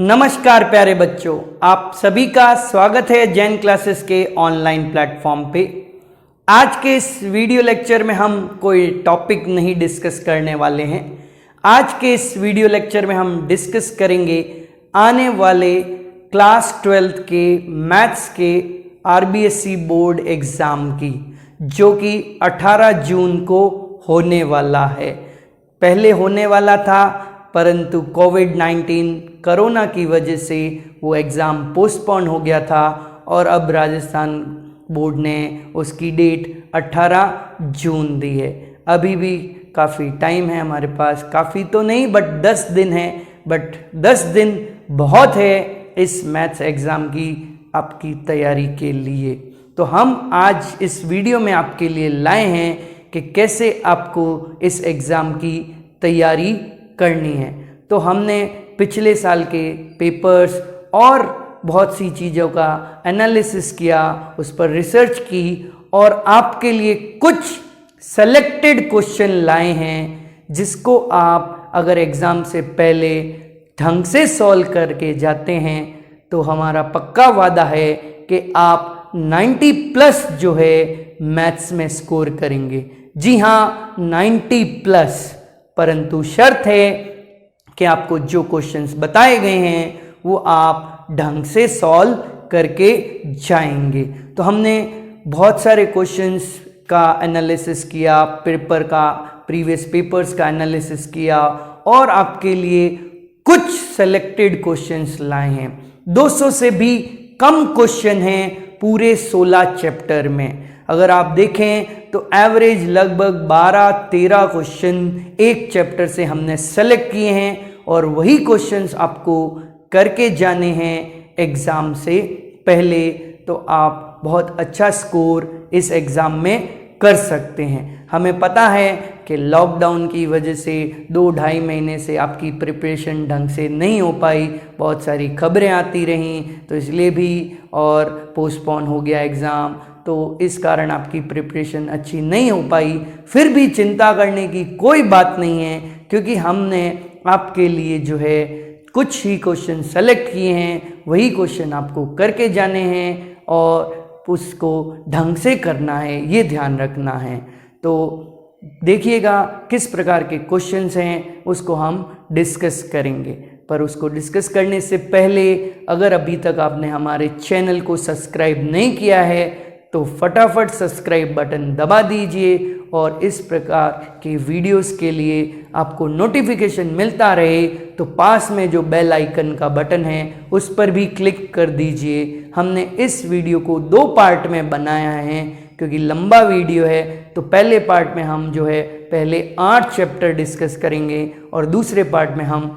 नमस्कार प्यारे बच्चों, आप सभी का स्वागत है जैन क्लासेस के ऑनलाइन प्लेटफॉर्म पे। आज के इस वीडियो लेक्चर में हम कोई टॉपिक नहीं डिस्कस करने वाले हैं। आज के इस वीडियो लेक्चर में हम डिस्कस करेंगे आने वाले क्लास 12th के मैथ्स के आरबीएसई बोर्ड एग्ज़ाम की, जो कि 18 जून को होने वाला है। पहले होने वाला था, परंतु कोविड-19 कोरोना की वजह से वो एग्ज़ाम पोस्टपोन हो गया था और अब राजस्थान बोर्ड ने उसकी डेट 18 जून दी है। अभी भी काफ़ी टाइम है हमारे पास, काफ़ी तो नहीं बट 10 दिन है। बट 10 दिन बहुत है इस मैथ्स एग्ज़ाम की आपकी तैयारी के लिए। तो हम आज इस वीडियो में आपके लिए लाए हैं कि कैसे आपको इस एग्ज़ाम की तैयारी करनी है। तो हमने पिछले साल के पेपर्स और बहुत सी चीज़ों का एनालिसिस किया, उस पर रिसर्च की और आपके लिए कुछ सेलेक्टेड क्वेश्चन लाए हैं, जिसको आप अगर एग्ज़ाम से पहले ढंग से सॉल्व करके जाते हैं तो हमारा पक्का वादा है कि आप 90 प्लस जो है मैथ्स में स्कोर करेंगे। जी हाँ, 90 प्लस, परंतु शर्त है कि आपको जो क्वेश्चंस बताए गए हैं वो आप ढंग से सॉल्व करके जाएंगे। तो हमने बहुत सारे क्वेश्चंस का एनालिसिस किया, पेपर का प्रीवियस पेपर्स का एनालिसिस किया और आपके लिए कुछ सेलेक्टेड क्वेश्चंस लाए हैं। 200 से भी कम क्वेश्चन हैं पूरे 16 चैप्टर में। अगर आप देखें तो एवरेज लगभग 12-13 क्वेश्चन एक चैप्टर से हमने सेलेक्ट किए हैं और वही क्वेश्चंस आपको करके जाने हैं एग्ज़ाम से पहले। तो आप बहुत अच्छा स्कोर इस एग्ज़ाम में कर सकते हैं। हमें पता है कि लॉकडाउन की वजह से 2-2.5 महीने से आपकी प्रिपरेशन ढंग से नहीं हो पाई, बहुत सारी खबरें आती रहीं, तो इसलिए भी और पोस्टपोन हो गया एग्ज़ाम, तो इस कारण आपकी प्रिपरेशन अच्छी नहीं हो पाई। फिर भी चिंता करने की कोई बात नहीं है, क्योंकि हमने आपके लिए जो है कुछ ही क्वेश्चन सेलेक्ट किए हैं, वही क्वेश्चन आपको करके जाने हैं और उसको ढंग से करना है, ये ध्यान रखना है। तो देखिएगा किस प्रकार के क्वेश्चंस हैं, उसको हम डिस्कस करेंगे। पर उसको डिस्कस करने से पहले अगर अभी तक आपने हमारे चैनल को सब्सक्राइब नहीं किया है तो फटाफट सब्सक्राइब बटन दबा दीजिए और इस प्रकार के वीडियोस के लिए आपको नोटिफिकेशन मिलता रहे तो पास में जो बेल आइकन का बटन है उस पर भी क्लिक कर दीजिए। हमने इस वीडियो को 2 पार्ट में बनाया है, क्योंकि लंबा वीडियो है। तो पहले पार्ट में हम जो है पहले 8 चैप्टर डिस्कस करेंगे और दूसरे पार्ट में हम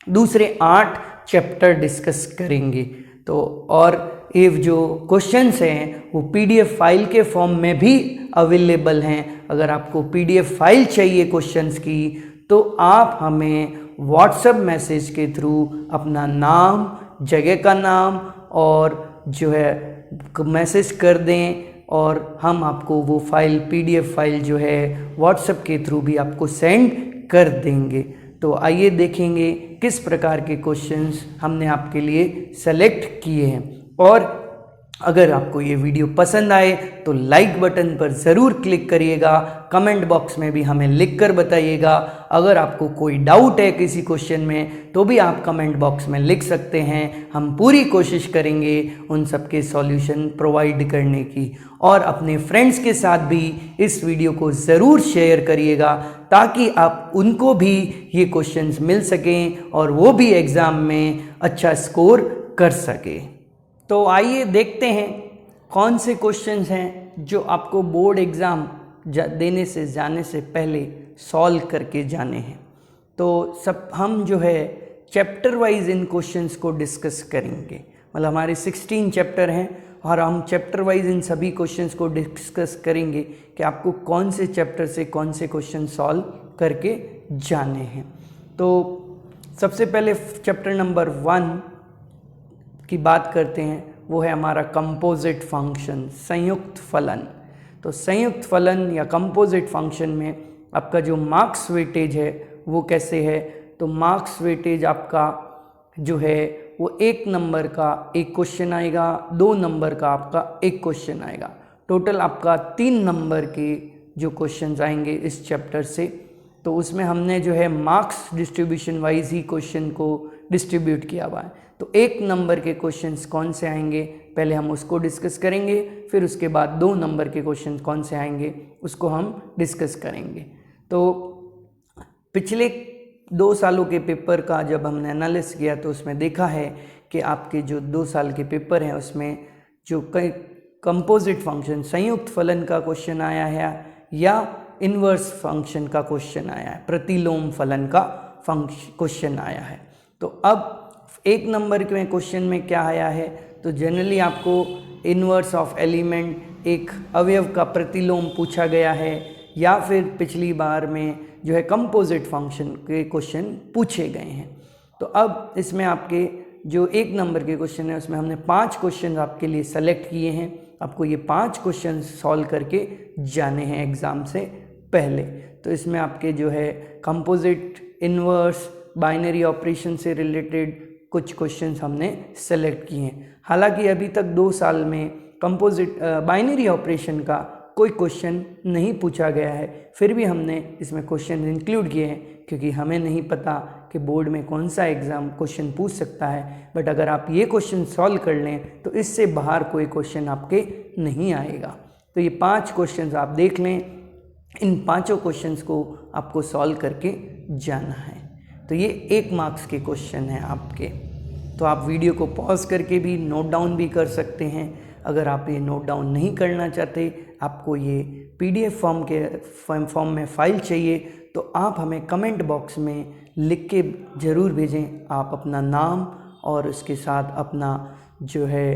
दूसरे 8 चैप्टर डिस्कस करेंगे। तो और ये जो क्वेश्चंस हैं वो पीडीएफ फाइल के फॉर्म में भी अवेलेबल हैं। अगर आपको पीडीएफ फाइल चाहिए क्वेश्चंस की तो आप हमें व्हाट्सएप मैसेज के थ्रू अपना नाम, जगह का नाम और जो है मैसेज कर दें और हम आपको वो फाइल, पीडीएफ फाइल जो है व्हाट्सएप के थ्रू भी आपको सेंड कर देंगे। तो आइए देखेंगे किस प्रकार के क्वेश्चंस हमने आपके लिए सेलेक्ट किए हैं। और अगर आपको ये वीडियो पसंद आए तो लाइक बटन पर ज़रूर क्लिक करिएगा। कमेंट बॉक्स में भी हमें लिखकर बताइएगा। अगर आपको कोई डाउट है किसी क्वेश्चन में तो भी आप कमेंट बॉक्स में लिख सकते हैं। हम पूरी कोशिश करेंगे उन सब के सॉल्यूशन प्रोवाइड करने की। और अपने फ्रेंड्स के साथ भी इस वीडियो को ज़रूर शेयर करिएगा ताकि आप उनको भी ये क्वेश्चंस मिल सकें और वो भी एग्ज़ाम में अच्छा स्कोर कर सके। तो आइए देखते हैं कौन से क्वेश्चंस हैं जो आपको बोर्ड एग्ज़ाम देने से जाने से पहले सॉल्व करके जाने हैं। तो सब हम जो है चैप्टर वाइज इन क्वेश्चंस को डिस्कस करेंगे। मतलब हमारे 16 चैप्टर हैं और हम चैप्टर वाइज इन सभी क्वेश्चंस को डिस्कस करेंगे कि आपको कौन से चैप्टर से कौन से क्वेश्चन सॉल्व करके जाने हैं। तो सबसे पहले चैप्टर नंबर 1 की बात करते हैं, वो है हमारा कंपोजिट फंक्शन, संयुक्त फलन। तो संयुक्त फलन या कंपोजिट फंक्शन में आपका जो मार्क्स वेटेज है वो कैसे है, तो मार्क्स वेटेज आपका जो है वो 1 नंबर का एक क्वेश्चन आएगा, 2 नंबर का आपका एक क्वेश्चन आएगा। टोटल आपका 3 नंबर के जो क्वेश्चंस आएंगे इस चैप्टर से। तो उसमें हमने जो है मार्क्स डिस्ट्रीब्यूशन वाइज ही क्वेश्चन को डिस्ट्रीब्यूट किया हुआ है। तो 1 नंबर के क्वेश्चंस कौन से आएंगे पहले हम उसको डिस्कस करेंगे, फिर उसके बाद 2 नंबर के क्वेश्चन कौन से आएंगे उसको हम डिस्कस करेंगे। तो पिछले 2 सालों के पेपर का जब हमने एनालिसिस किया तो उसमें देखा है कि आपके जो 2 साल के पेपर हैं उसमें जो कई कंपोजिट फंक्शन संयुक्त फलन का क्वेश्चन आया है या इन्वर्स फंक्शन का क्वेश्चन आया है, प्रतिलोम फलन का क्वेश्चन आया है। तो अब 1 नंबर के क्वेश्चन में क्या आया है, तो जनरली आपको इन्वर्स ऑफ एलिमेंट एक अवयव का प्रतिलोम पूछा गया है, या फिर पिछली बार में जो है कंपोजिट फंक्शन के क्वेश्चन पूछे गए हैं। तो अब इसमें आपके जो 1 नंबर के क्वेश्चन है उसमें हमने 5 क्वेश्चन आपके लिए सेलेक्ट किए हैं। आपको ये 5 क्वेश्चन सॉल्व करके जाने हैं एग्ज़ाम से पहले। तो इसमें आपके जो है कंपोजिट, इन्वर्स, बाइनरी ऑपरेशन से रिलेटेड कुछ क्वेश्चंस हमने सेलेक्ट किए हैं। हालांकि अभी तक 2 साल में कंपोजिट बाइनरी ऑपरेशन का कोई क्वेश्चन नहीं पूछा गया है, फिर भी हमने इसमें क्वेश्चन इंक्लूड किए हैं क्योंकि हमें नहीं पता कि बोर्ड में कौन सा एग्ज़ाम क्वेश्चन पूछ सकता है। बट अगर आप ये क्वेश्चन सॉल्व कर लें तो इससे बाहर कोई क्वेश्चन आपके नहीं आएगा। तो ये 5 क्वेश्चंस आप देख लें, इन 5 क्वेश्चंस को आपको सॉल्व करके जाना है। तो ये 1 मार्क्स के क्वेश्चन हैं आपके। तो आप वीडियो को पॉज करके भी नोट डाउन भी कर सकते हैं। अगर आप ये नोट डाउन नहीं करना चाहते, आपको ये PDF फॉर्म में फ़ाइल चाहिए, तो आप हमें कमेंट बॉक्स में लिख के ज़रूर भेजें। आप अपना नाम और उसके साथ अपना जो है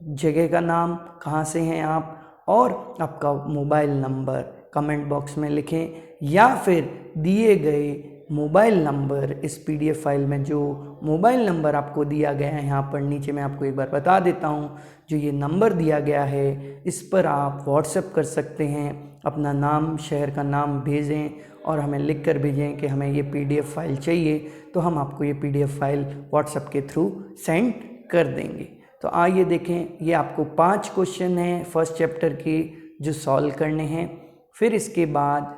जगह का नाम, कहाँ से हैं आप, और आपका मोबाइल नंबर कमेंट बॉक्स में लिखें, या फिर दिए गए मोबाइल नंबर इस PDF फाइल में जो मोबाइल नंबर आपको दिया गया है, यहाँ पर नीचे मैं आपको एक बार बता देता हूँ, जो ये नंबर दिया गया है इस पर आप व्हाट्सएप कर सकते हैं। अपना नाम, शहर का नाम भेजें और हमें लिख कर भेजें कि हमें ये PDF फाइल चाहिए, तो हम आपको ये PDF फाइल व्हाट्सएप के थ्रू सेंड कर देंगे। तो आइए देखें, ये आपको 5 क्वेश्चन हैं फर्स्ट चैप्टर के जो सॉल्व करने हैं। फिर इसके बाद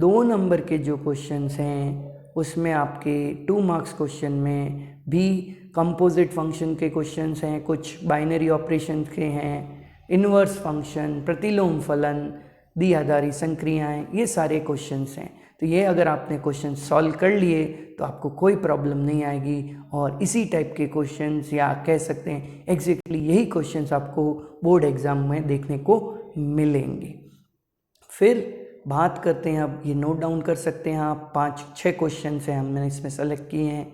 2 नंबर के जो क्वेश्चंस हैं उसमें आपके 2 मार्क्स क्वेश्चन में भी कंपोजिट फंक्शन के क्वेश्चंस हैं, कुछ बाइनरी ऑपरेशन के हैं, इन्वर्स फंक्शन, प्रतिलोम फलन, द्विआधारी संक्रियाएं, ये सारे क्वेश्चंस हैं। तो ये अगर आपने क्वेश्चन सॉल्व कर लिए तो आपको कोई प्रॉब्लम नहीं आएगी, और इसी टाइप के क्वेश्चंस, या कह सकते हैं एग्जैक्टली यही क्वेश्चंस आपको बोर्ड एग्ज़ाम में देखने को मिलेंगे। फिर बात करते हैं, अब ये नोट डाउन कर सकते हैं आप, 5-6 क्वेश्चन हैं हमने इसमें सेलेक्ट किए हैं।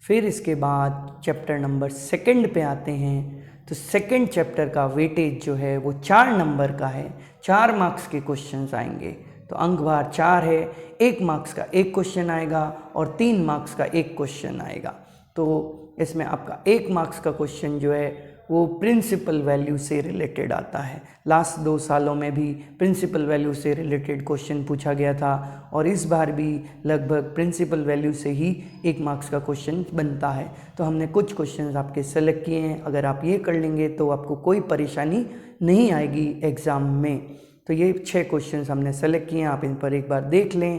फिर इसके बाद चैप्टर नंबर 2 पे आते हैं। तो 2 चैप्टर का वेटेज जो है वो 4 नंबर का है, 4 मार्क्स के क्वेश्चंस आएंगे। तो अंक भार 4 है, 1 मार्क्स का 1 क्वेश्चन आएगा और 3 मार्क्स का 1 क्वेश्चन आएगा। तो इसमें आपका 1 मार्क्स का क्वेश्चन जो है वो प्रिंसिपल वैल्यू से रिलेटेड आता है। लास्ट 2 सालों में भी प्रिंसिपल वैल्यू से रिलेटेड क्वेश्चन पूछा गया था, और इस बार भी लगभग प्रिंसिपल वैल्यू से ही 1 मार्क्स का क्वेश्चन बनता है। तो हमने कुछ क्वेश्चंस आपके सेलेक्ट किए हैं, अगर आप ये कर लेंगे तो आपको कोई परेशानी नहीं आएगी एग्ज़ाम में। तो ये 6 क्वेश्चंस हमने सेलेक्ट किए हैं, आप इन पर एक बार देख लें।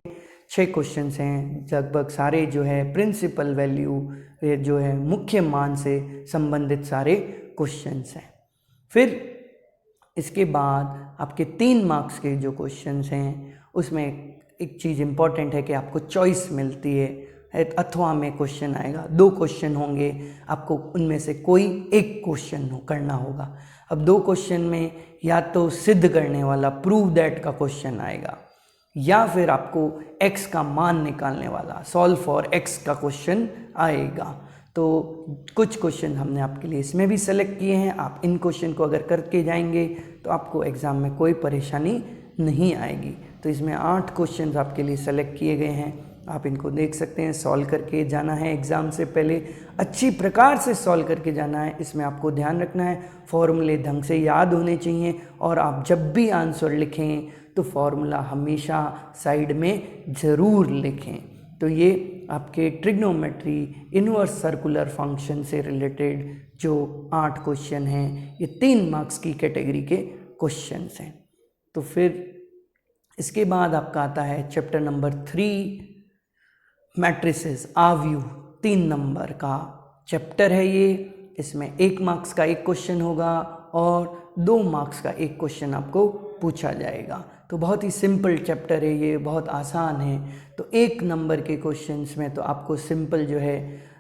6 क्वेश्चंस हैं, लगभग सारे जो है प्रिंसिपल वैल्यू जो है मुख्य मान से संबंधित सारे क्वेश्चंस हैं। फिर इसके बाद आपके 3 मार्क्स के जो क्वेश्चंस हैं उसमें एक चीज़ इम्पॉर्टेंट है कि आपको चॉइस मिलती है, अथवा में क्वेश्चन आएगा, 2 क्वेश्चन होंगे, आपको उनमें से कोई एक क्वेश्चन करना होगा। अब 2 क्वेश्चन में या तो सिद्ध करने वाला प्रूव दैट का क्वेश्चन आएगा, या फिर आपको x का मान निकालने वाला सॉल्व फॉर x का क्वेश्चन आएगा। तो कुछ क्वेश्चन हमने आपके लिए इसमें भी सेलेक्ट किए हैं। आप इन क्वेश्चन को अगर करके जाएंगे तो आपको एग्ज़ाम में कोई परेशानी नहीं आएगी। तो इसमें 8 क्वेश्चन आपके लिए सेलेक्ट किए गए हैं, आप इनको देख सकते हैं। सॉल्व करके जाना है एग्ज़ाम से पहले, अच्छी प्रकार से सॉल्व करके जाना है। इसमें आपको ध्यान रखना है फॉर्मूले ढंग से याद होने चाहिए, और आप जब भी आंसर लिखें तो फॉर्मूला हमेशा साइड में ज़रूर लिखें। तो ये आपके ट्रिग्नोमेट्री, इनवर्स सर्कुलर फंक्शन से रिलेटेड जो 8 क्वेश्चन हैं, ये 3 मार्क्स की कैटेगरी के क्वेश्चंस हैं। तो फिर इसके बाद आपका आता है चैप्टर नंबर 3 मैट्रिसेस, आव्यूह, 3 नंबर का चैप्टर है ये। इसमें 1 मार्क्स का एक क्वेश्चन होगा और 2 मार्क्स का एक क्वेश्चन आपको पूछा जाएगा। तो बहुत ही सिंपल चैप्टर है ये, बहुत आसान है। तो 1 नंबर के क्वेश्चंस में तो आपको सिंपल जो है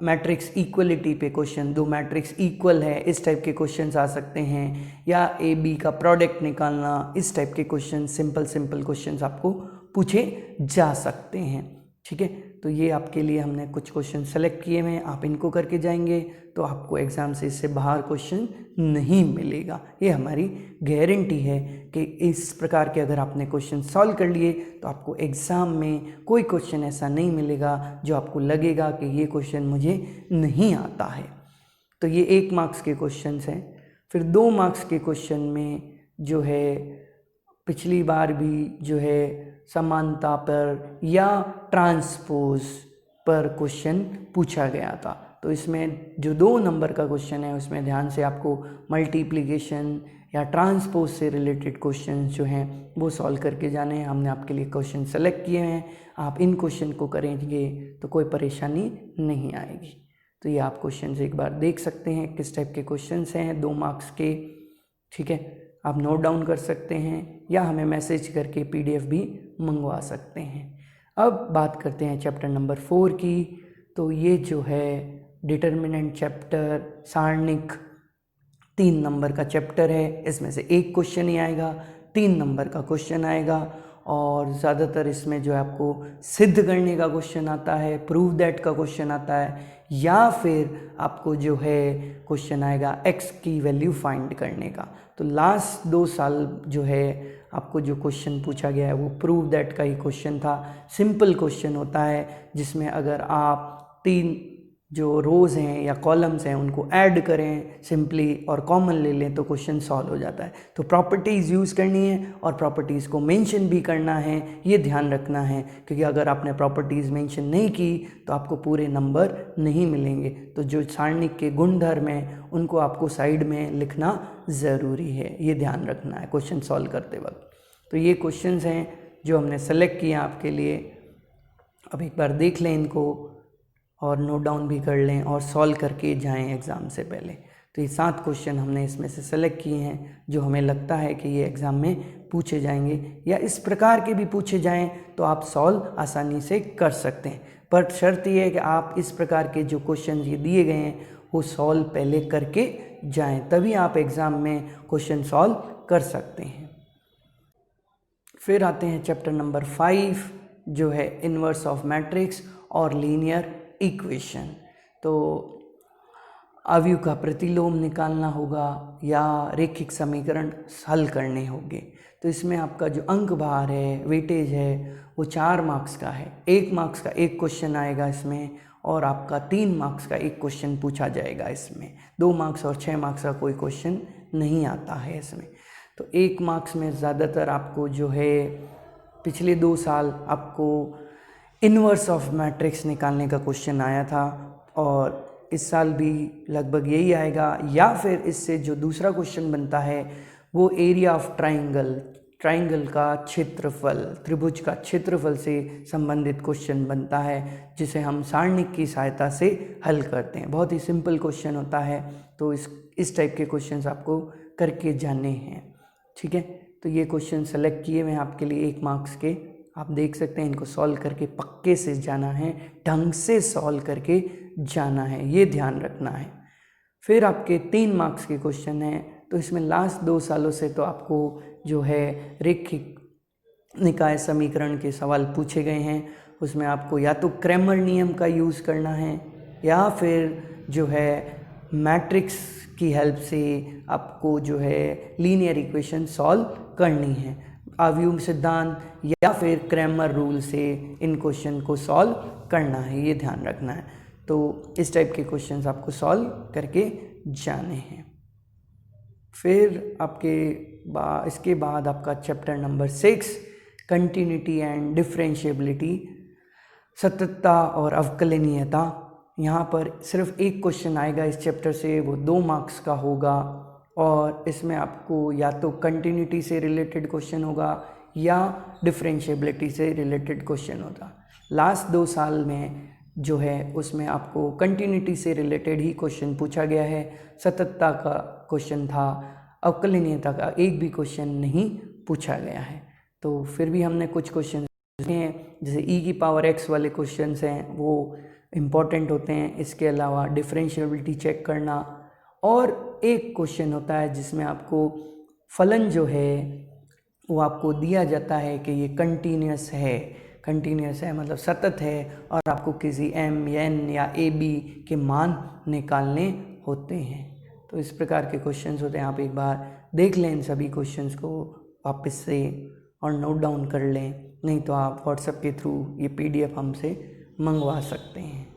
मैट्रिक्स इक्वलिटी पे क्वेश्चन, 2 मैट्रिक्स इक्वल है इस टाइप के क्वेश्चंस आ सकते हैं, या ए बी का प्रोडक्ट निकालना, इस टाइप के क्वेश्चन, सिंपल क्वेश्चंस आपको पूछे जा सकते हैं। ठीक है, तो ये आपके लिए हमने कुछ क्वेश्चन सेलेक्ट किए हैं, आप इनको करके जाएंगे तो आपको एग्ज़ाम से इससे बाहर क्वेश्चन नहीं मिलेगा। ये हमारी गारंटी है कि इस प्रकार के अगर आपने क्वेश्चन सॉल्व कर लिए तो आपको एग्ज़ाम में कोई क्वेश्चन ऐसा नहीं मिलेगा जो आपको लगेगा कि ये क्वेश्चन मुझे नहीं आता है। तो ये 1 मार्क्स के क्वेश्चंस हैं। फिर 2 मार्क्स के क्वेश्चन में जो है पिछली बार भी जो है समानता पर या ट्रांसपोज पर क्वेश्चन पूछा गया था। तो इसमें जो 2 नंबर का क्वेश्चन है उसमें ध्यान से आपको मल्टीप्लिकेशन या ट्रांसपोज से रिलेटेड क्वेश्चन जो हैं वो सॉल्व करके जाने हैं। हमने आपके लिए क्वेश्चन सेलेक्ट किए हैं, आप इन क्वेश्चन को करेंगे तो कोई परेशानी नहीं आएगी। तो ये आप क्वेश्चन एक बार देख सकते हैं किस टाइप के क्वेश्चन हैं 2 मार्क्स के। ठीक है, आप नोट डाउन कर सकते हैं या हमें मैसेज करके PDF भी मंगवा सकते हैं। अब बात करते हैं चैप्टर नंबर 4 की। तो ये जो है डिटर्मिनेंट चैप्टर, सारणिक 3 नंबर का चैप्टर है। इसमें से 1 क्वेश्चन ही आएगा, 3 नंबर का क्वेश्चन आएगा और ज़्यादातर इसमें जो है आपको सिद्ध करने का क्वेश्चन आता है, प्रूव दैट का क्वेश्चन आता है, या फिर आपको जो है क्वेश्चन आएगा x की वैल्यू फाइंड करने का। तो लास्ट 2 साल जो है आपको जो क्वेश्चन पूछा गया है वो प्रूव दैट का ही क्वेश्चन था। सिंपल क्वेश्चन होता है जिसमें अगर आप 3 जो रोज़ हैं या कॉलम्स हैं उनको ऐड करें सिंपली और कॉमन ले लें तो क्वेश्चन सॉल्व हो जाता है। तो प्रॉपर्टीज़ यूज़ करनी है और प्रॉपर्टीज़ को मेंशन भी करना है, ये ध्यान रखना है, क्योंकि अगर आपने प्रॉपर्टीज़ मेंशन नहीं की तो आपको पूरे नंबर नहीं मिलेंगे। तो जो सारणिक के गुणधर्म हैं उनको आपको साइड में लिखना ज़रूरी है, ये ध्यान रखना है क्वेश्चन सॉल्व करते वक्त। तो ये क्वेश्चन हैं जो हमने सेलेक्ट किए आपके लिए। अब एक बार देख लें इनको और नोट डाउन भी कर लें और सॉल्व करके जाएं एग्ज़ाम से पहले। तो ये 7 क्वेश्चन हमने इसमें से सेलेक्ट किए हैं जो हमें लगता है कि ये एग्ज़ाम में पूछे जाएंगे, या इस प्रकार के भी पूछे जाएं तो आप सॉल्व आसानी से कर सकते हैं। पर शर्त ये है कि आप इस प्रकार के जो क्वेश्चन ये दिए गए हैं वो सॉल्व पहले करके जाएं, तभी आप एग्ज़ाम में क्वेश्चन सॉल्व कर सकते हैं। फिर आते हैं चैप्टर नंबर 5 जो है इन्वर्स ऑफ मैट्रिक्स और लीनियर इक्वेशन। तो अवयव का प्रतिलोम निकालना होगा या रैखिक समीकरण हल करने होंगे। तो इसमें आपका जो अंक भार है, वेटेज है, वो 4 मार्क्स का है। 1 मार्क्स का एक क्वेश्चन आएगा इसमें और आपका 3 मार्क्स का एक क्वेश्चन पूछा जाएगा इसमें। 2 मार्क्स और 6 मार्क्स का कोई क्वेश्चन नहीं आता है इसमें। तो 1 मार्क्स में ज़्यादातर आपको जो है पिछले 2 साल आपको इन्वर्स ऑफ मैट्रिक्स निकालने का क्वेश्चन आया था और इस साल भी लगभग यही आएगा, या फिर इससे जो दूसरा क्वेश्चन बनता है वो एरिया ऑफ ट्राइंगल का क्षेत्रफल, त्रिभुज का क्षेत्रफल से संबंधित क्वेश्चन बनता है जिसे हम सारणिक की सहायता से हल करते हैं। बहुत ही सिंपल क्वेश्चन होता है, तो इस टाइप के क्वेश्चंस आपको करके जाने हैं। ठीक है, तो ये क्वेश्चन सेलेक्ट किए हुए हैं आपके लिए 1 मार्क्स के। आप देख सकते हैं इनको सॉल्व करके पक्के से जाना है, ढंग से सॉल्व करके जाना है, ये ध्यान रखना है। फिर आपके 3 मार्क्स के क्वेश्चन हैं। तो इसमें लास्ट 2 सालों से तो आपको जो है रैखिक निकाय समीकरण के सवाल पूछे गए हैं। उसमें आपको या तो क्रैमर नियम का यूज़ करना है या फिर जो है मैट्रिक्स की हेल्प से आपको जो है लीनियर इक्वेशन सॉल्व करनी है, अवयव सिद्धांत या फिर क्रैमर रूल से इन क्वेश्चन को सॉल्व करना है, ये ध्यान रखना है। तो इस टाइप के क्वेश्चंस आपको सॉल्व करके जाने हैं। फिर आपके इसके बाद आपका chapter number 6 continuity and differentiability. सततता और अवकलनीयता। यहाँ पर सिर्फ एक क्वेश्चन आएगा इस चैप्टर से, वो 2 मार्क्स का होगा और इसमें आपको या तो कंटिन्यूटी से रिलेटेड क्वेश्चन होगा या डिफरेंशिएबिलिटी से रिलेटेड क्वेश्चन होगा। लास्ट 2 साल में जो है उसमें आपको कंटिन्यूटी से रिलेटेड ही क्वेश्चन पूछा गया है। सततता का क्वेश्चन था, अवकलनीयता का एक भी क्वेश्चन नहीं पूछा गया है। तो फिर भी हमने कुछ क्वेश्चन हैं जैसे e⁻x वाले क्वेश्चंस हैं वो इम्पॉर्टेंट होते हैं। इसके अलावा डिफरेंशिएबिलिटी चेक करना, और एक क्वेश्चन होता है जिसमें आपको फलन जो है वो आपको दिया जाता है कि ये कंटिन्यूस है मतलब सतत है, और आपको किसी m, n या ab के मान निकालने होते हैं। तो इस प्रकार के क्वेश्चंस होते हैं। आप एक बार देख लें इन सभी क्वेश्चंस को वापस से और नोट डाउन कर लें, नहीं तो आप व्हाट्सएप के थ्रू ये PDF हमसे मंगवा सकते हैं।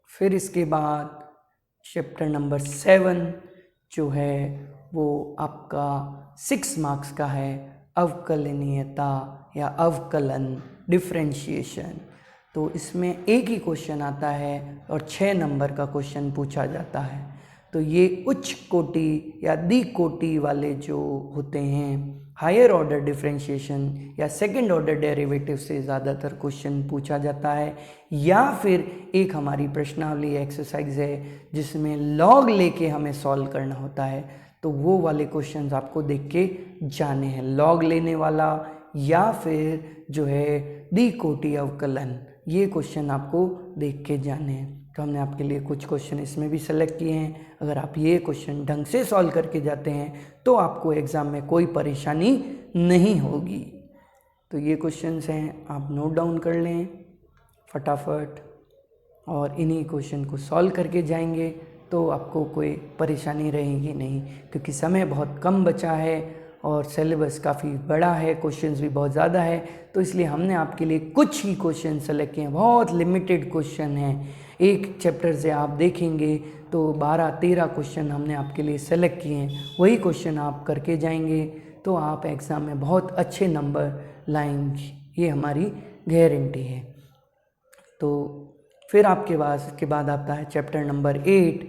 फिर इसके बाद चैप्टर नंबर 7 जो है वो आपका 6 मार्क्स का है, अवकलनीयता या अवकलन, डिफरेंशिएशन। तो इसमें एक ही क्वेश्चन आता है और 6 नंबर का क्वेश्चन पूछा जाता है। तो ये उच्च कोटि या द्विकोटि वाले जो होते हैं, हायर ऑर्डर डिफरेंशिएशन या सेकंड ऑर्डर डेरिवेटिव से ज़्यादातर क्वेश्चन पूछा जाता है, या फिर एक हमारी प्रश्नावली एक्सरसाइज है जिसमें लॉग लेके हमें सॉल्व करना होता है। तो वो वाले क्वेश्चंस आपको देख के जाने हैं, लॉग लेने वाला या फिर जो है द्विकोटि अवकलन, ये क्वेश्चन आपको देख के जाने हैं। तो हमने आपके लिए कुछ क्वेश्चन इसमें भी सेलेक्ट किए हैं। अगर आप ये क्वेश्चन ढंग से सॉल्व करके जाते हैं तो आपको एग्ज़ाम में कोई परेशानी नहीं होगी। तो ये क्वेश्चंस हैं, आप नोट डाउन कर लें फटाफट, और इन्हीं क्वेश्चन को सॉल्व करके जाएंगे तो आपको कोई परेशानी रहेगी नहीं, क्योंकि समय बहुत कम बचा है और सिलेबस काफ़ी बड़ा है, क्वेश्चंस भी बहुत ज़्यादा है। तो इसलिए हमने आपके लिए कुछ ही क्वेश्चन सेलेक्ट किए हैं, बहुत लिमिटेड क्वेश्चन हैं। एक चैप्टर से आप देखेंगे तो 12-13 क्वेश्चन हमने आपके लिए सेलेक्ट किए हैं, वही क्वेश्चन आप करके जाएंगे तो आप एग्ज़ाम में बहुत अच्छे नंबर लाएंगे, ये हमारी गारंटी है। तो फिर आपके पास इसके बाद आता है चैप्टर नंबर 8,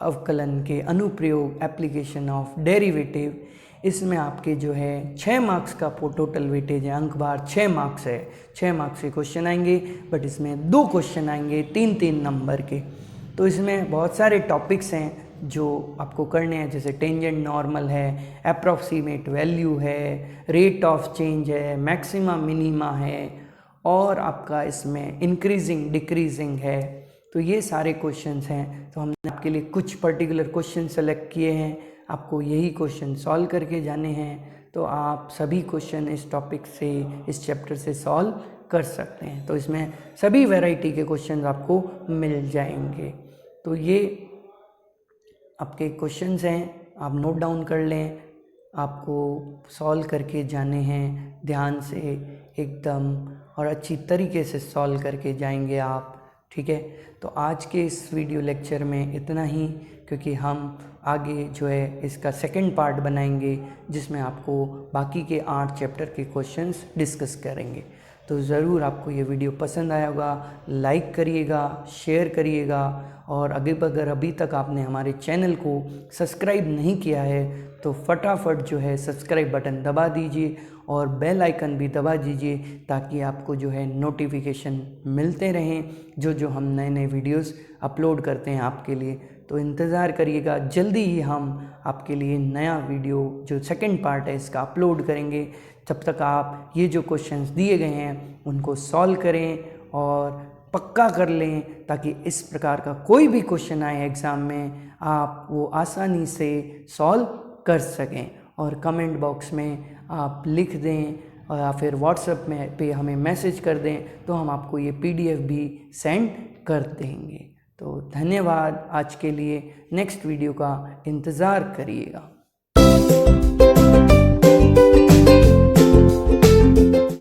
अवकलन के अनुप्रयोग, एप्लीकेशन ऑफ डेरिवेटिव। इसमें आपके जो है 6 मार्क्स का टोटल वेटेज है, अंक बार 6 मार्क्स है, 6 मार्क्स के क्वेश्चन आएंगे, बट इसमें 2 क्वेश्चन आएंगे 3-3 नंबर के। तो इसमें बहुत सारे टॉपिक्स हैं जो आपको करने हैं, जैसे टेंजेंट नॉर्मल है, अप्रॉक्सीमेट वैल्यू है, रेट ऑफ चेंज है, मैक्सिमा मिनिमा है, और आपका इसमें इंक्रीजिंग डिक्रीजिंग है। तो ये सारे क्वेश्चंस हैं। तो हमने आपके लिए कुछ पर्टिकुलर क्वेश्चन सेलेक्ट किए हैं, आपको यही क्वेश्चन सॉल्व करके जाने हैं। तो आप सभी क्वेश्चन इस टॉपिक से, इस चैप्टर से सॉल्व कर सकते हैं। तो इसमें सभी वैरायटी के क्वेश्चन आपको मिल जाएंगे। तो ये आपके क्वेश्चंस हैं, आप नोट डाउन कर लें, आपको सॉल्व करके जाने हैं ध्यान से एकदम, और अच्छी तरीके से सॉल्व करके जाएंगे आप, ठीक है। तो आज के इस वीडियो लेक्चर में इतना ही, क्योंकि हम आगे जो है इसका सेकंड पार्ट बनाएंगे जिसमें आपको बाकी के 8 चैप्टर के क्वेश्चंस डिस्कस करेंगे। तो ज़रूर आपको ये वीडियो पसंद आया होगा, लाइक करिएगा, शेयर करिएगा, और अगर अभी तक आपने हमारे चैनल को सब्सक्राइब नहीं किया है तो फटाफट जो है सब्सक्राइब बटन दबा दीजिए और बेल आइकन भी दबा दीजिए, ताकि आपको जो है नोटिफिकेशन मिलते रहें जो हम नए नए वीडियोस अपलोड करते हैं आपके लिए। तो इंतज़ार करिएगा, जल्दी ही हम आपके लिए नया वीडियो जो सेकंड पार्ट है इसका अपलोड करेंगे। तब तक आप ये जो क्वेश्चंस दिए गए हैं उनको सॉल्व करें और पक्का कर लें, ताकि इस प्रकार का कोई भी क्वेश्चन आए एग्ज़ाम में आप वो आसानी से सॉल्व कर सकें। और कमेंट बॉक्स में आप लिख दें और या फिर व्हाट्सएप में पे हमें मैसेज कर दें, तो हम आपको ये PDF भी सेंड कर देंगे। तो धन्यवाद आज के लिए, नेक्स्ट वीडियो का इंतज़ार करिएगा।